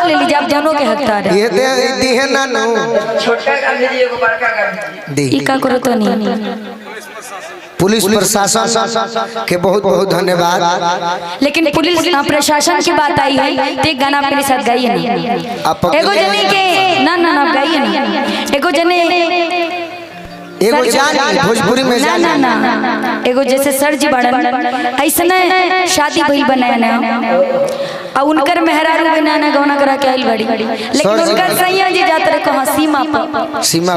ले लीजिए आप दोनों के हकदार है। ये दे दी है ना नो छोटा कर दीजिए को बड़का कर दीजिए। ई का करो तो नहीं। पुलिस प्रशासन के बहुत बहुत धन्यवाद। लेकिन पुलिस प्रशासन की बात आई है तो एक गाना आपके साथ गाइए ना। एगो जने के ना ना ना गाइए ना। एगो जने एगो जान भोजपुरी में ना ना ना एगो जैसे सर जी बड़न ऐसा ना शादी भइल बनाया ना और उनकर मेहरारू बनाना गौना करा के आइल बड़ी लेकिन उनकर सैया जी जात रहे कहां सीमा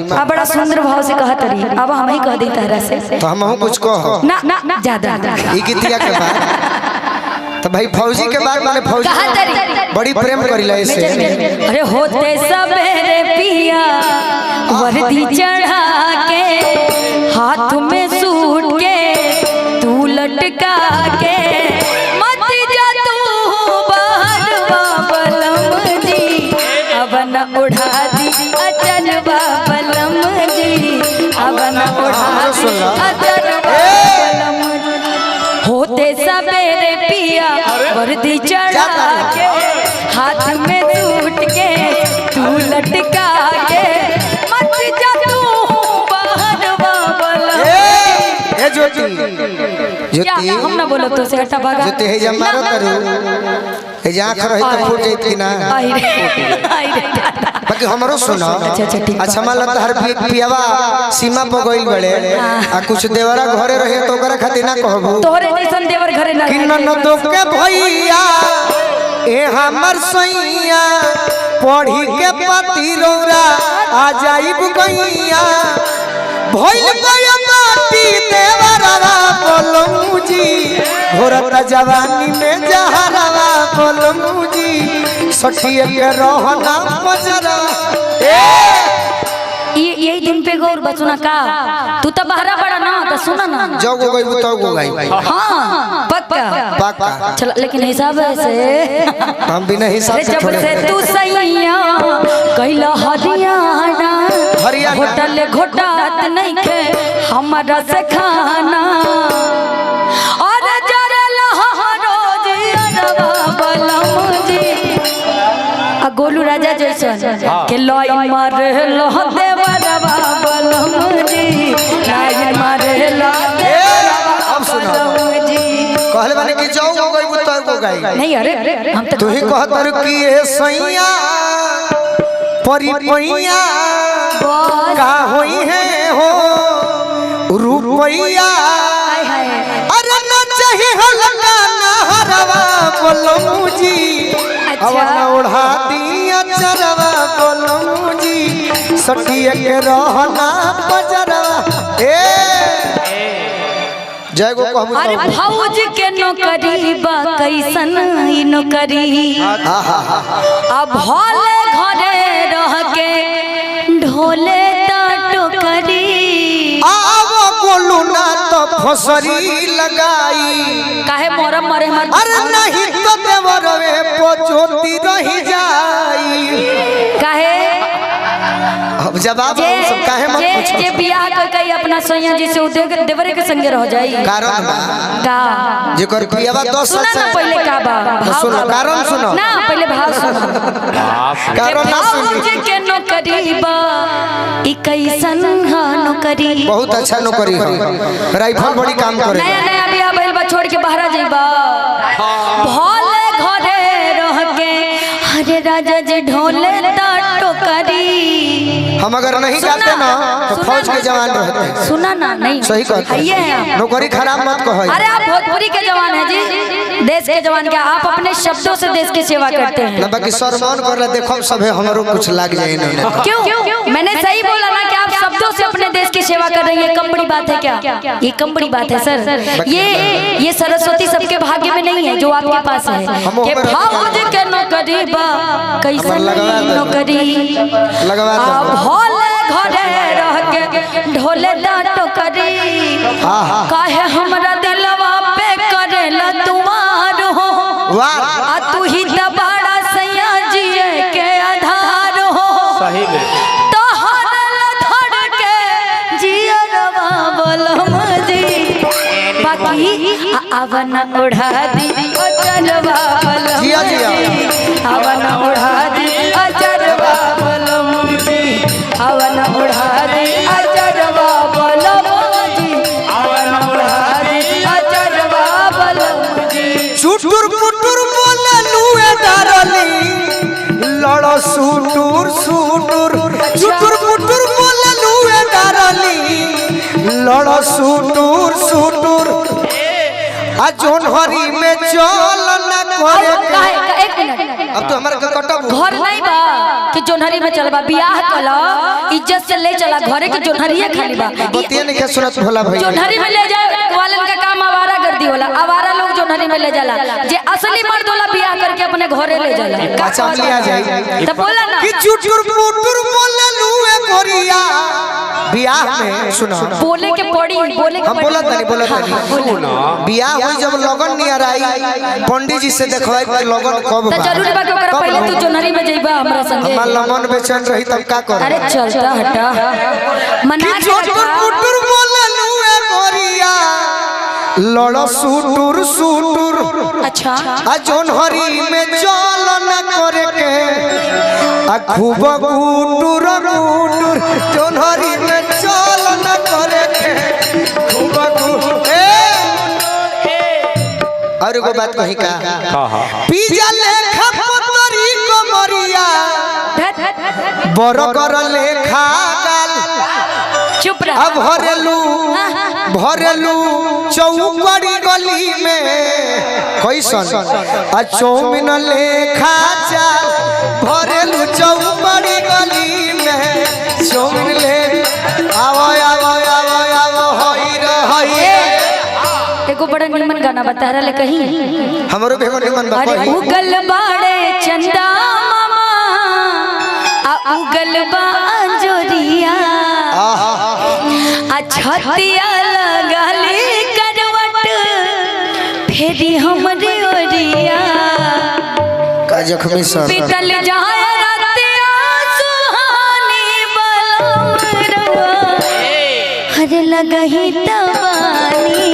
पर बड़ा सुंदर भाव से कहत रही। अब हम ही कह दी तरह से तो हम कुछ कहो ना ना ज्यादा ई गीतिया के बाद तो भाई फौजी के बाद माने फौजी बड़ी प्रेम करिला ऐसे। अरे होते सवेरे पिया वर्दी चढ़ा के हाथ में सूट के तू लटका के मत जा तू बहरवा बलम जी अब न उड़ा दी अचनवा बलम जी अब न उड़ा दी अचनवा बलम होते सवेरे पिया वर्दी चढ़ा के हाथ में सूट के तू लटका के मत जा तू बहरवा बलम। ए ज्योति ज्योति हम ना बोलब तो से हटा भागा ज्योति हे जमारो करू हे जा आंख रही तो फूट जाइत कि ना। आई रे बाकी हमरो सुनो। अच्छा ठीक अच्छा मान लो हर पियावा सीमा पर गइल बड़े आ कुछ देवरा घरे रहे तो ओकरा खातिर ना कहबू तोहरे जैसन देवर घरे ना कि ननदो के भैया ए हमर सैया पढ़ी के पति रौरा आ जाइब गैया भइल गया माटी देवरवा बोलमू जी घोरता जवानी में जहरवा बोलमू जी सठिए के रहना मजरा यही दिन पे गौर बचना का तू तो बहरा बड़ा ना तो सुना ना जो गो गई तो गो गई हाँ पक्का पक्का चल लेकिन हिसाब से हम भी नहीं हिसाब से जब से तू सैया कैला हरियाणा होटल घोटात नहीं के हमारा से खाना और जरल रोज अरवा बलम जी आ गोलू राजा जैसन के लॉय मार लो देवरवा बलम जी लॉय मार लो अब सुनो कहले माने कि जाओ गो गई तो गो गई नहीं अरे हम तो तू ही कहतर कि ए सैया परी पैया का होई है हो रुपैया अरे ना चाहिए हल्का ना हरवा बोलमू जी अब ना उड़ा दिया चरवा बोलमू जी सटिए के रहना बजरवा जय गो कहबू अरे भौज के नौकरी बा कैसन ई नौकरी अब भले घरे रह के ढोले टोकरी आवो बोलू ना तो फसरी लगाई काहे मोरम मरे मत अरे नहीं तो देवरवे पोचोती रही जाई काहे अब जवाब सब काहे मत पूछो जे बियाह कर कई अपना सैया जी से उदे देवरे के संगे रह जाई कारण बा का जेकर पियावा 10 साल सुना से ना पहले का बा भाव सुनो कारण सुनो ना पहले भाव सुनो कारण ना सुनी भौज के नौकरी बा ई कैसन ह नौकरी बहुत अच्छा नौकरी है राइफल बड़ी काम करे नया नया बियाह भइल बा छोड़ के बाहर जाइबा भले घरे रह के हरे राजा जी ढोले टोकरी हम अगर नहीं जाते ना तो फौज के जवान रहते। सुना ना नहीं सही कहते हैं नौकरी खराब मत कहो। अरे आप भोजपुरी के जवान हैं जी देश के जवान क्या आप अपने शब्दों से देश की सेवा करते हैं ना बाकी सरमान कर ले देखो सब हमरो कुछ लाग जाए ना क्यों मैंने सही बोला ना कि आप शब्दों से अपने देश की सेवा कर रही है। कम बड़ी बात है क्या ये कम बड़ी बात है सर ये सरस्वती सबके भाग्य में नहीं है जो आपके पास है कि भौज के नौकरी बा कैसन नौकरी लगवा भोले घरे रह के ढोले टोकरी काहे हमरा दिलवा पे करेला तुम्हार हो आ तू ही दबाड़ा सैया जिए के आधार हो सही में तोहर धड़ के जियरवा बोलम जी बाकी अवन उड़ा दी अचरवा बलम जिया, जिया। हवन उड़ा दी अचरवा बलम जी हवन उड़ा दी अचरवा बलम जी हवन उड़ा दी अचरवा बलम जी। चुटुर पुटुर बोले लुए डारली लड़ सुटुर सुटुर चुटुर पुटुर बोले लुए डारली लड़ सुटुर सुटुर आ जोन हरी में चल न करे एक मिनट अब तो हमारे का कटब घर नहीं बा कि जोनहरी में चलबा बियाह कला इज्जत से ले चला घरे के जोनहरिए खाली बा बतिया नहीं के सुनत भोला भाई जोनहरी में ले जाए वालन का काम आवारा गर्दी होला आवारा लोग जोनहरी में ले जाला जे असली मर्द होला बियाह करके अपने घरे ले जाला अच्छा लिया जाए तो बोला ना कि चुटुर पुटुर बोले लुए गोरिया बियाह में सुना बोले के पड़ी बोले के हम बोला तनी बियाह हुई जब लगन नियर आई पंडित जी से देखवाई कि लगन कब तो जरूर बा ओकरा पहले तू जोनहरी में जइबा हमरा संगे हमार लगन बेचैन रही तब का कर अरे चलता हटा मना के चुटुर पुटुर बोले लुए गोरिया लड़ सुटुर सुटुर अच्छा आ जोन हरी में चल न करे के आ खूब गुटुर गुटुर जोन हरी में चल न करे के खूब गुटुर और एगो बात कही का पिया लेखा पतरी को मरिया बरगर लेखा गाल चुप रह अब भरेलू चौकड़ी गली में कैसन आ चौमिन लेखा चाल भरेलू चौकड़ी गली में चौमिन ले आवो आवो आवो आवो होई रे होई एगो बड़ा निमन गाना बता रहा ले कहीं हमरो भेगो निमन बा अरे कही उगल बाड़े चंदा मामा आ उगल बा जोरिया आ छतिया लगाली करवट फेरी हमरे ओरिया का जख्मी सर पिटल जाए रातिया सुहानी बलमरवा हरे लगही तवानी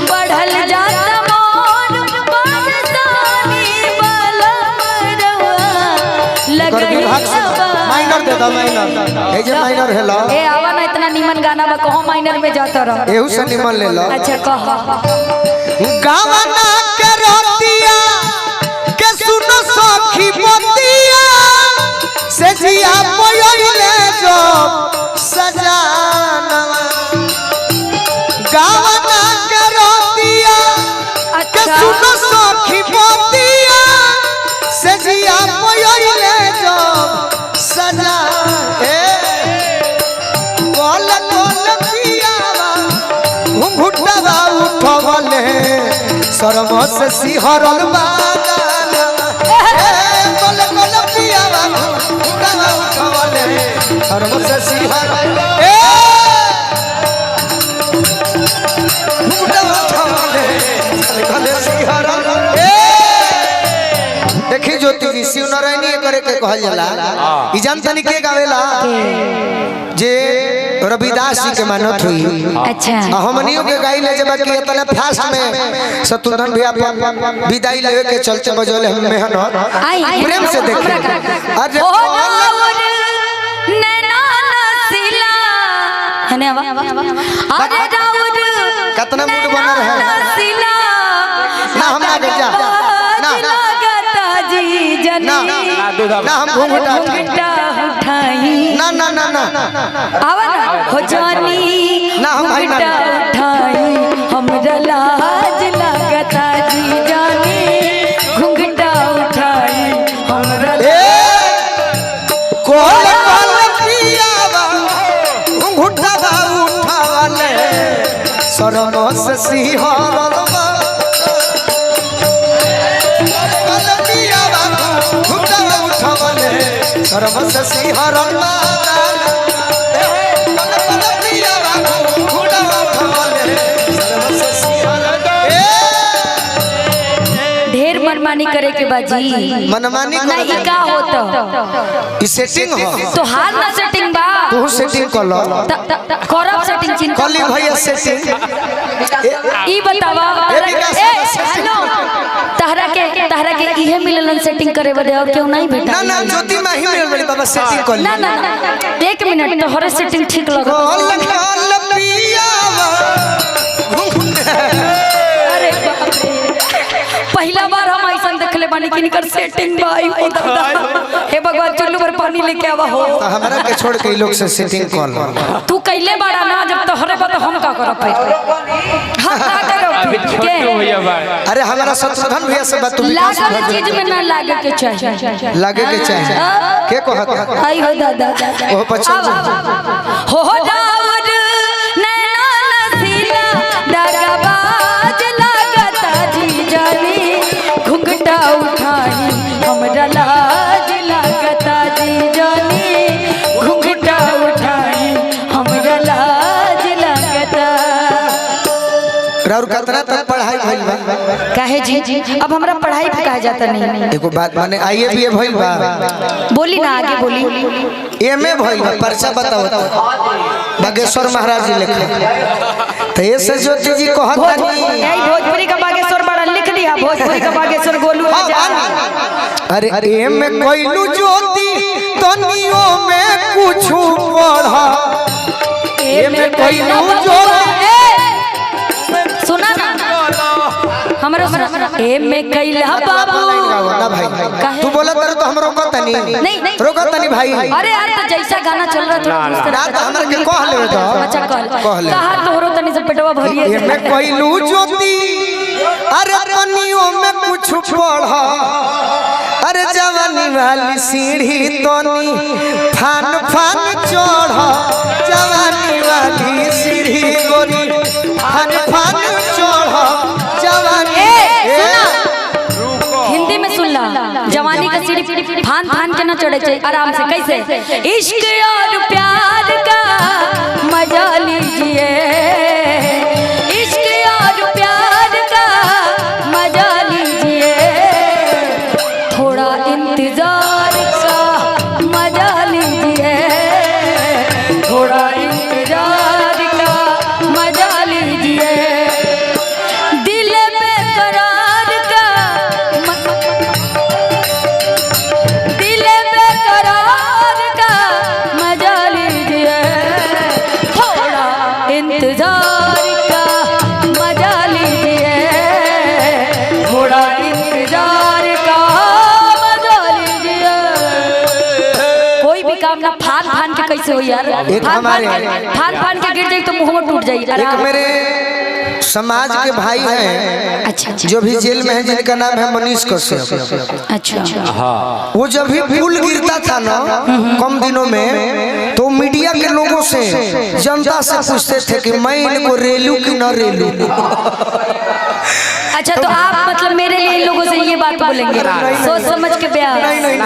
बढ़ल जाता मोर बरसानी बलमरवा लगही माइनर दे दा माइनर ए जे माइनर हेलो ए आवा ना इतना निमन गाना बा कहो माइनर में जाता रह एहू से निमन ले लो अच्छा कह गावना के रतिया के सुनो सखी बतिया से जिया पयले जो सजानवा गावना के रतिया के सुनो सखी बतिया से जिया पयले जो सजा कल कल पियावा घुंघुटवा उठवले शर्म से सिहरल बागानवा कल कल पियावा घुंघुटवा उठवले शर्म से सिहरल घुंघुटवा उठवले कल सिहरल देखी ज्योति जी शिव नारायणी करे के कहल जाला ई जानतनी के गावेला जे रविदास जी के मानत हुई अच्छा हमनियों के गाई ले जब कि इतना फास्ट में शत्रुघ्न भैया विदाई लेवे के चलते बजौले हम मेहनत प्रेम से देखे अरे नैना नसीला हने आवा अरे राउर कितना मूड बना रहे नसीला ना हम ना जा ना लगता जी जनी ना हम घूंघटा उठाई ना ना ना ना आवा ना हो जानी ना हम भाई ना उठाई हमरा लाज लगता जी जानी घुंघटा उठाई हमरा कोल कोल पियावा घुंघटा उठावले शर्म से सिहरल बा कोल पियावा घुंघटा उठावले शर्म से सिहरल बा कोल कोल पियावा घुंघटा उठावले शर्म से सिहरल ढेर मनमानी करे के बाजी मनमानी ना ई का होत ई सेटिंग हो तो हाल ना सेटिंग बा तू सेटिंग कर लो करब सेटिंग चिन कली भैया सेटिंग ई बतावा ए विकास हेलो तारा के इहे मिललन सेटिंग करे बदे और क्यों नहीं भेटा? ना ना ज्योति में ही मिल बड़ी बाबा सेटिंग कर ना ना एक मिनट तो हर सेटिंग ठीक लगा। अरे बाप रे, पहला बार हम ऐसा देखले बानी कि निकर सेटिंग भाई हो दादा। हे भगवान चुल्लू पर पानी लेके आवा हो। तो हमरा के छोड़ के लोग से सेटिंग कर लो। तू कैले बड़ा ना जब तो हरे बात हम का करब भाई? हां का करब के? अरे हमारा शत्रुघ्न भैया से बात तू लागल चीज में ना लागे के चाहिए। लागे के चाहिए के कहत आई हो दादा ओ पछन हो दाऊद नैना नसीला दगाबाज लागता जी जानी घुंघटा उठाई हमरा लाज लागता जी जानी घुंघटा उठाई हमरा लाज लागता। और कतना तक पढ़ाई भइल बा? काहे जी अब हमरा पढ़ाई पे कहा जाता नहीं। एगो बात माने आईए भी भइल बा, बोली ना आगे बोली। एमए भइल बा, पर्चा बताओ बागेश्वर महाराज जी लिखे तो ऐसे ज्योति जी कहत नहीं यही भोजपुरी का बागेश्वर बड़ा लिख दिया, भोजपुरी का बागेश्वर गोलू अरे एमए कोइलू ज्योति तनियो में कुछ पढ़ा एमए कोइलू ज्योति सुना ना हमरा सुना ए में कैला बाबू ना भाई तू बोला तर तो हम रोकत नहीं रोकत नहीं भाई। अरे यार तो जैसा गाना चल रहा था ना तो हमरा के कह ले तो अच्छा कह ले कहा तोहरो तनी से पेटवा भरिए ए में कोइलू ज्योति अरे तनियो में कुछ पढ़ा अरे जवानी वाली सीढ़ी तनी फान फान चढ़ जवानी वाली सीढ़ी गोरी फान फान चढ़ जवानी हिंदी में सुन ला जवानी का सीढ़ी फान फान के ना चढ़े चाहिए आराम से। कैसे? इश्क और प्यार का मजा लीजिए, इश्क और प्यार का मजा लीजिए, थोड़ा इंतजार का मजा लीजिए, थोड़ा इंतजार का मजा लीजिए, दिल बेकरार का दिल बेकरार का मजा लीजिए, थोड़ा इंतजार का मजा लीजिए, थोड़ा इंतजार का मजा लीजिए। कोई भी काम ना फान फान के कैसे हो यार? फान फान के गिर जाए तो मुंह में टूट जाएगी। एक मेरे समाज के भाई हैं अच्छा जो भी जेल में है जिनका नाम है मनीष कश्यप। अच्छा वो जब भी पुल गिरता था ना कम दिनों में तो मीडिया के लोगों से जनता से पूछते थे कि मैं इनको रेलू कि न रेलू। अच्छा तो आप मतलब मेरे लिए इन लोगों से ये बात बोलेंगे सोच समझ के ब्याह? नहीं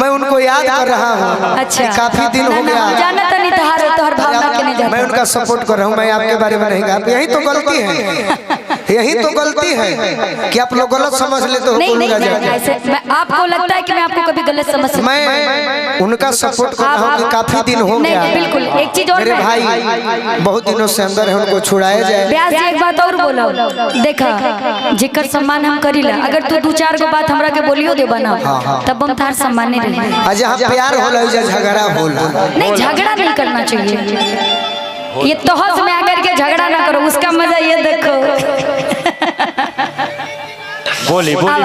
मैं उनको याद कर रहा हूँ। अच्छा काफी दिन हो गया जाना तो नहीं तो हर भावना के नहीं जाता। मैं उनका सपोर्ट कर रहा हूँ। मैं आपके बारे में नहीं कहा, यही तो गलती है, यही तो गलती है कि आप लोग गलत समझ ले तो नहीं ऐसे आपको लगता है कि मैं आपको कभी गलत समझ सकती? मैं उनका सपोर्ट कर रहा हूँ कि काफी दिन हो गया। बिल्कुल एक चीज और मेरे भाई बहुत दिनों से अंदर है, उनको छुड़ाया जाए। ब्यास जी एक बात और बोलो, देखा जेकर सम्मान हम करीला, अगर तू दो चार गो बात हमरा के बोलियो देबा ना तब हम तार सम्मान नहीं रही। आज जहाँ प्यार होला झगड़ा होला नहीं, झगड़ा नहीं करना चाहिए। ये तोहस में आकर के झगड़ा ना करो, उसका मजा ये देखो। बोली बोली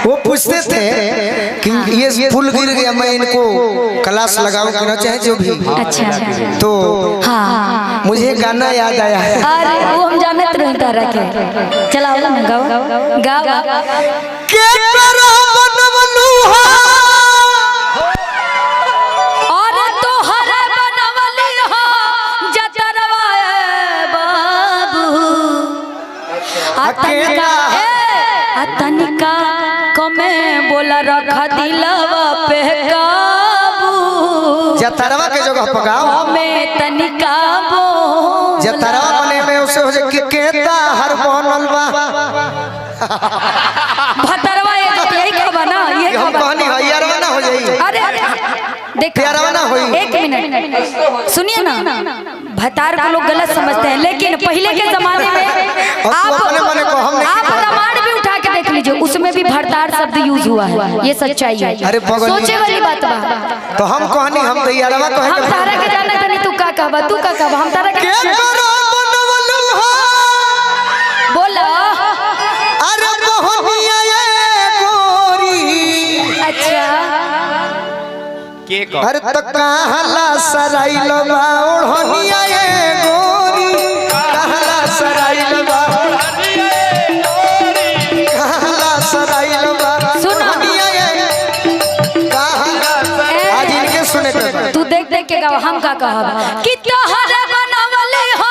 वो पूछते थे कि ये फूल गिर गया मैं इनको क्लास लगाऊं कि ना चाहे जो भी। अच्छा तो हाँ मुझे गाना याद आया है। अरे वो हम जानत रहे तारा के। चलाओ ना गाओ गाओ के करो बनवलुहा और तो हर बनवली हो जतरवा बाबू तनिका कमे बोला रखा दिलवा पे काबू। जतरवा के जगह पकाओ हमें तनिका बो जतरवा बने में उसे हो जाए केता हर बनल बा भतरवा यही कहबा ना, ये हम कहनी है यारवा ना हो जाई। अरे देखो यारवा ना होई। एक मिनट सुनिए ना, भतार को लोग गलत समझते हैं लेकिन पहले के जमाने में आप प्रमाण भी उठा के देख लीजिए। उसमें भी भरतार शब्द यूज हुआ है, ये सच्चाई है। अरे बगल में- सोचे वाली बात बा। तो हम कहनी हम तैयारवा कहे हम तारा के जाना तनी, तू का कहबा, तू का कहबा, हम तारा के के करो बनवलू हो बोला। अरे मोहनिया ये गोरी। अच्छा के अरे तो कहला सराइल बा ओढ़निया ये गोरी, कहला सराइल बा, कहला सराइल बा सुनो। ओढ़निया ये कहला। आज इनके सुने के तू देख देख के गावा, हम का कहब कि तोहरा बनवले हो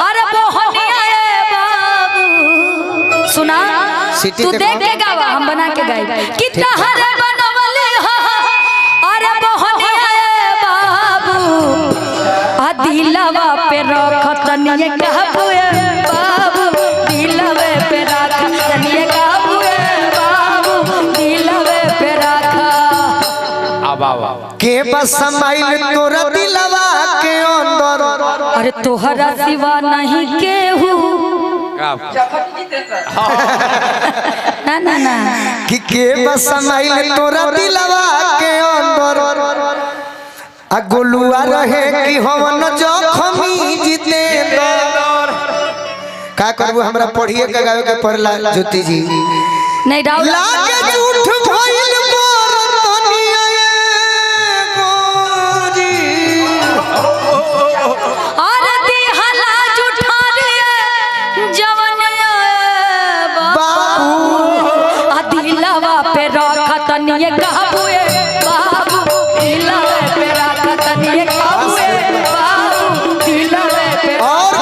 अरे मोहनिया ए बाबू। सुना, सिटी तू देखो। देख के गावा, हम बना के गाई कि तोहरा बनवले हो अरे मोहनिया ए बाबू। आ दिलवा पे रखत तनिए कहबू ए बाबू, दिलवे पे रखत तनिए कहबू ए बाबू, दिलवे पे रखा। अब के बस समाइल तोरा दिलवा के अंदर। अरे तोहरा सिवा नहीं केहू। ना ना ना कि के बस समाइल तोरा दिलवा के अंदर। आ गोलुआ रहे कि हवन जखमी जितेंद्र। का करबू हमरा पढ़िए के गावे के पड़ला ज्योति जी। नहीं डाउट लागे झूठ भइल मोर तनिया ये गोरी। अरे दिहला जुठा रे जवनिया बाबू। आ दिलवा पे रखत तनिए कहबू ए बाबू, दिलवे पे रखत तनिए कहबू ए बाबू, दिलवे पे। और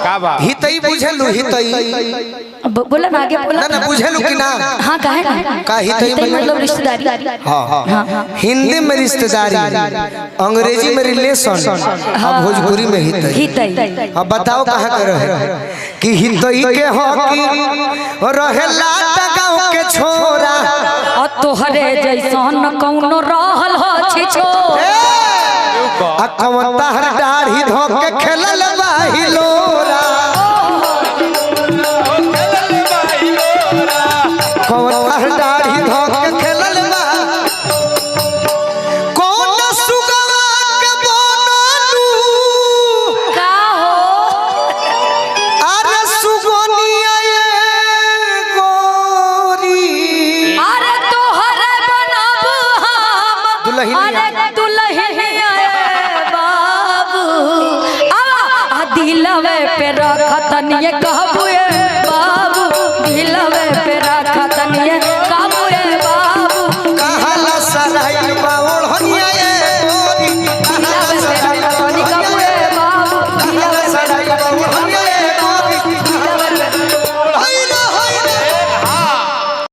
का बा हितई बुझलू हितई। बोला ना, आगे बोला ना ना बुझलू कि ना। हाँ कहे ना का हितई मतलब रिश्तेदारी। हाँ हाँ हिंदी में रिश्तेदारी, अंग्रेजी में रिलेशन, और भोजपुरी में हितई। हितई। अब बताओ कहाँ के रहे कि हितई के हो कि रहेला गाँव के छोरा। और तोहरे जैसन कौनो रहल हो छिछो। आ कौन ताहर दाढ़ी धो के खेलल बाही लोरा। कौन ताहर दाढ़ी धो के खेलल बा। कौन सुगवा के बनलू। का हो अरे सुगनिया ये गोरी। अरे तोहरे बनब हम दुल्हनिया। अरे दुल्हनिया ए बाबू। आ दिलवे पे रखत तनिए कहबू ए बाबू, दिलवे